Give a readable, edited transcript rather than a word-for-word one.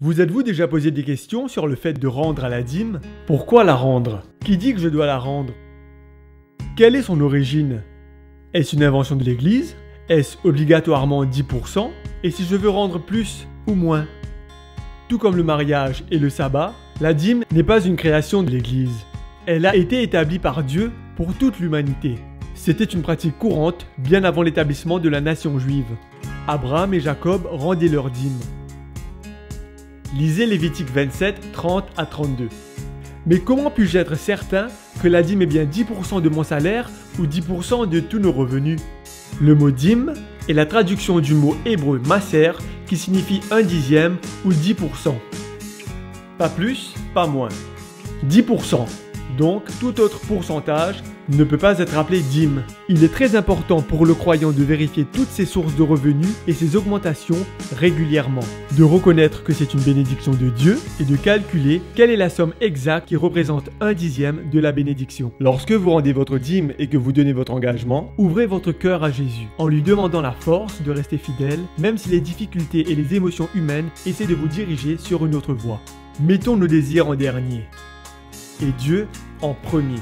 Vous êtes-vous déjà posé des questions sur le fait de rendre à la dîme? Pourquoi la rendre? Qui dit que je dois la rendre? Quelle est son origine? Est-ce une invention de l'Église? Est-ce obligatoirement 10%? Et si je veux rendre plus ou moins? Tout comme le mariage et le sabbat, la dîme n'est pas une création de l'Église. Elle a été établie par Dieu pour toute l'humanité. C'était une pratique courante bien avant l'établissement de la nation juive. Abraham et Jacob rendaient leur dîme. Lisez Lévitique 27, 30 à 32. Mais comment puis-je être certain que la dîme est bien 10% de mon salaire ou 10% de tous nos revenus? Le mot dîme est la traduction du mot hébreu maser qui signifie 1/10 ou 10%. Pas plus, pas moins. 10%. Donc, tout autre pourcentage ne peut pas être appelé dîme. Il est très important pour le croyant de vérifier toutes ses sources de revenus et ses augmentations régulièrement, de reconnaître que c'est une bénédiction de Dieu et de calculer quelle est la somme exacte qui représente 1/10 de la bénédiction. Lorsque vous rendez votre dîme et que vous donnez votre engagement, ouvrez votre cœur à Jésus en lui demandant la force de rester fidèle, même si les difficultés et les émotions humaines essaient de vous diriger sur une autre voie. Mettons nos désirs en dernier et Dieu en premier.